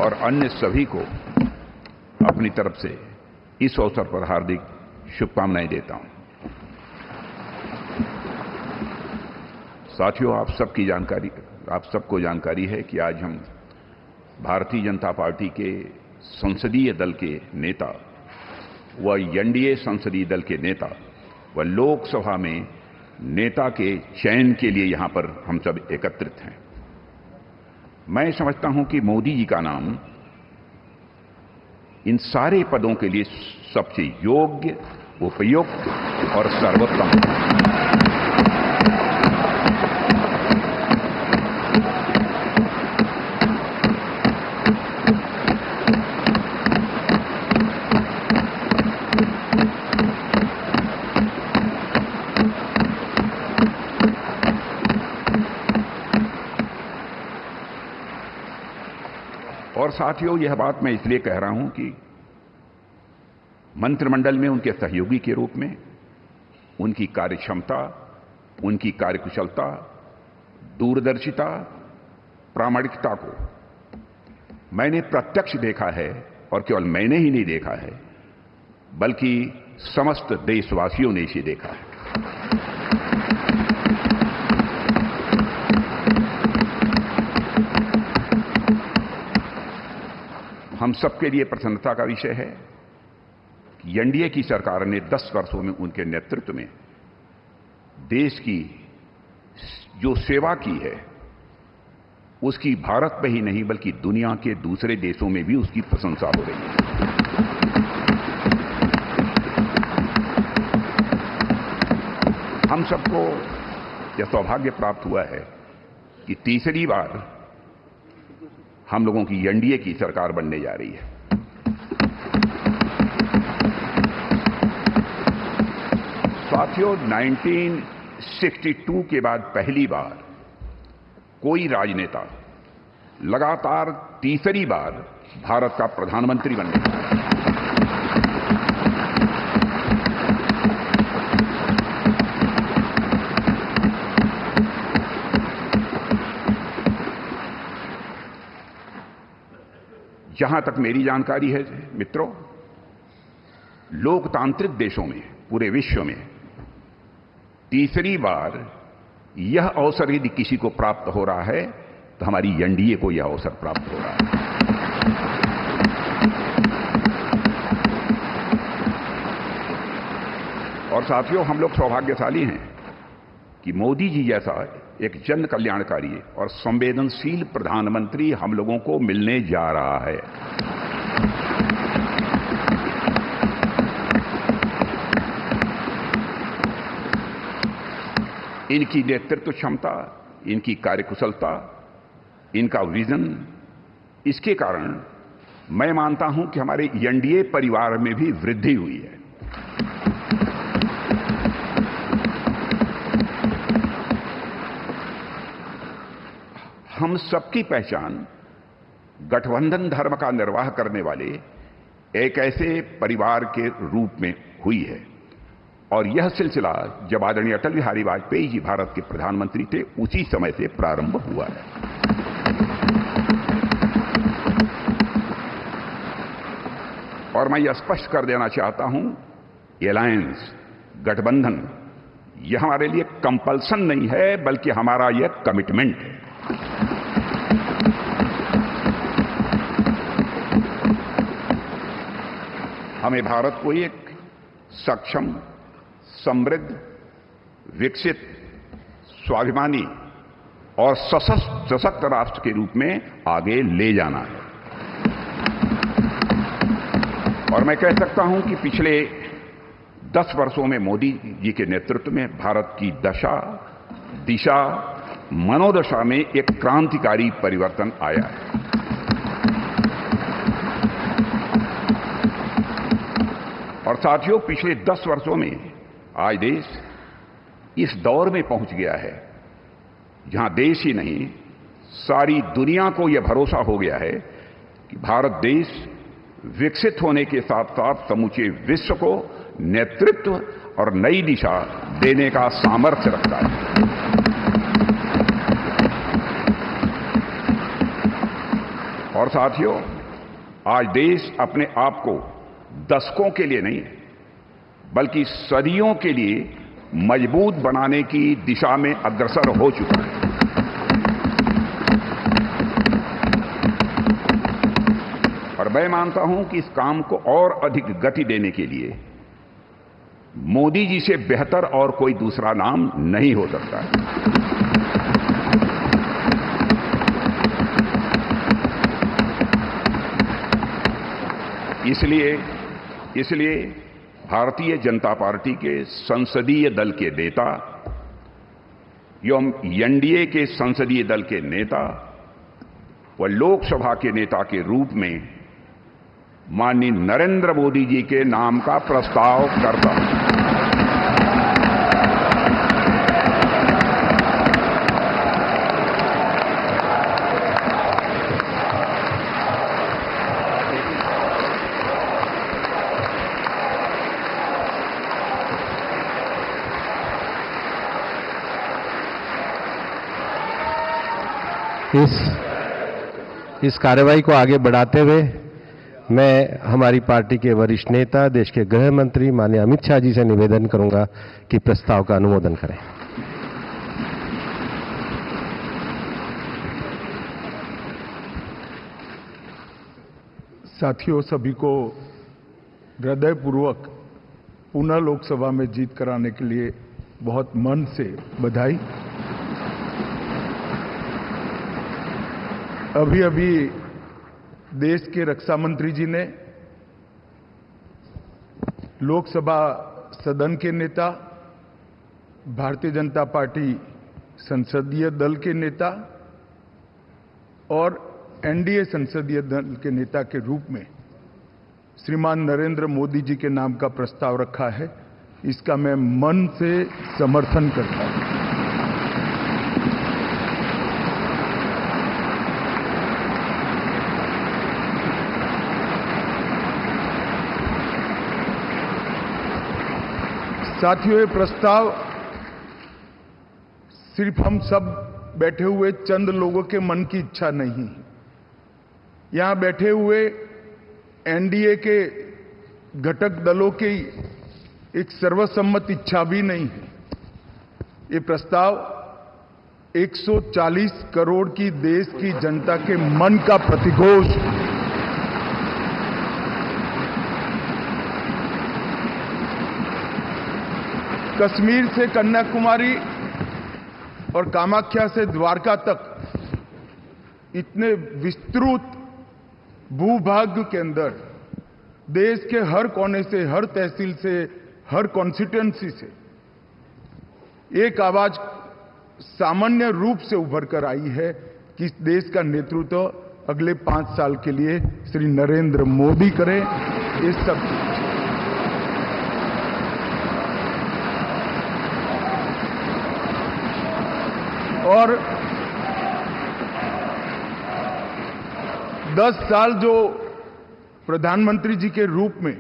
और अन्य सभी को अपनी तरफ से इस अवसर पर हार्दिक शुभकामनाएं देता हूं। साथियों, आप सबको जानकारी है कि आज हम भारतीय जनता पार्टी के संसदीय दल के नेता व एनडीए संसदीय दल के नेता व लोकसभा में नेता के चयन के लिए यहां पर हम सब एकत्रित हैं। मैं समझता हूं कि मोदी जी का नाम इन सारे पदों के लिए सबसे योग्य, उपयुक्त और सर्वोत्तम है। और साथियों, यह बात मैं इसलिए कह रहा हूं कि मंत्रिमंडल में उनके सहयोगी के रूप में उनकी कार्यक्षमता, उनकी कार्यकुशलता, दूरदर्शिता, प्रामाणिकता को मैंने प्रत्यक्ष देखा है। और केवल मैंने ही नहीं देखा है, बल्कि समस्त देशवासियों ने इसे देखा है। हम सबके लिए प्रसन्नता का विषय है कि एनडीए की सरकार ने 10 वर्षों में उनके नेतृत्व में देश की जो सेवा की है, उसकी भारत में ही नहीं बल्कि दुनिया के दूसरे देशों में भी उसकी प्रशंसा हो रही है। हम सबको यह सौभाग्य प्राप्त हुआ है कि तीसरी बार हम लोगों की एनडीए की सरकार बनने जा रही है। साथियों, 1962 के बाद पहली बार कोई राजनेता लगातार तीसरी बार भारत का प्रधानमंत्री बनने जा रहा है। जहां तक मेरी जानकारी है मित्रों, लोकतांत्रिक देशों में, पूरे विश्व में तीसरी बार यह अवसर यदि किसी को प्राप्त हो रहा है तो हमारी एनडीए को यह अवसर प्राप्त हो रहा है। और साथियों, हम लोग सौभाग्यशाली हैं कि मोदी जी जैसा एक जन कल्याणकारी और संवेदनशील प्रधानमंत्री हम लोगों को मिलने जा रहा है। इनकी नेतृत्व क्षमता, इनकी कार्यकुशलता, इनका विजन, इसके कारण मैं मानता हूं कि हमारे एनडीए परिवार में भी वृद्धि हुई है। हम सबकी पहचान गठबंधन धर्म का निर्वाह करने वाले एक ऐसे परिवार के रूप में हुई है। और यह सिलसिला जब आदरणीय अटल बिहारी वाजपेयी जी भारत के प्रधानमंत्री थे, उसी समय से प्रारंभ हुआ है। और मैं यह स्पष्ट कर देना चाहता हूं, एलायंस, गठबंधन, यह हमारे लिए कंपल्सन नहीं है, बल्कि हमारा यह कमिटमेंट है। हमें भारत को एक सक्षम, समृद्ध, विकसित, स्वाभिमानी और सशक्त राष्ट्र के रूप में आगे ले जाना है। और मैं कह सकता हूं कि पिछले 10 वर्षों में मोदी जी के नेतृत्व में भारत की दशा, दिशा, मनोदशा में एक क्रांतिकारी परिवर्तन आया है। और साथियों, पिछले 10 वर्षों में आज देश इस दौर में पहुंच गया है जहां देश ही नहीं, सारी दुनिया को यह भरोसा हो गया है कि भारत देश विकसित होने के साथ साथ समूचे विश्व को नेतृत्व और नई दिशा देने का सामर्थ्य रखता है। और साथियों, आज देश अपने आप को दशकों के लिए नहीं बल्कि सदियों के लिए मजबूत बनाने की दिशा में अग्रसर हो चुका है। और मैं मानता हूं कि इस काम को और अधिक गति देने के लिए मोदी जी से बेहतर और कोई दूसरा नाम नहीं हो सकता है। इसलिए भारतीय जनता पार्टी के संसदीय दल के नेता एवं एनडीए के संसदीय दल के नेता व लोकसभा के नेता के रूप में माननीय नरेंद्र मोदी जी के नाम का प्रस्ताव करता हूं। इस कार्यवाही को आगे बढ़ाते हुए मैं हमारी पार्टी के वरिष्ठ नेता, देश के गृह मंत्री माननीय अमित शाह जी से निवेदन करूंगा कि प्रस्ताव का अनुमोदन करें। साथियों, सभी को हृदयपूर्वक पुनः लोकसभा में जीत कराने के लिए बहुत मन से बधाई। अभी देश के रक्षा मंत्री जी ने लोकसभा सदन के नेता, भारतीय जनता पार्टी संसदीय दल के नेता और एनडीए संसदीय दल के नेता के रूप में श्रीमान नरेंद्र मोदी जी के नाम का प्रस्ताव रखा है। इसका मैं मन से समर्थन करता हूं। साथियों, ये प्रस्ताव सिर्फ हम सब बैठे हुए चंद लोगों के मन की इच्छा नहीं, यहां बैठे हुए एनडीए के घटक दलों की एक सर्वसम्मत इच्छा भी नहीं है। ये प्रस्ताव 140 करोड़ की देश की जनता के मन का प्रतिघोष है। कश्मीर से कन्याकुमारी और कामाख्या से द्वारका तक इतने विस्तृत भूभाग के अंदर देश के हर कोने से, हर तहसील से, हर कॉन्स्टिट्यूएंसी से एक आवाज सामान्य रूप से उभर कर आई है कि इस देश का नेतृत्व अगले 5 साल के लिए श्री नरेंद्र मोदी करें। ये सब और 10 साल जो प्रधानमंत्री जी के रूप में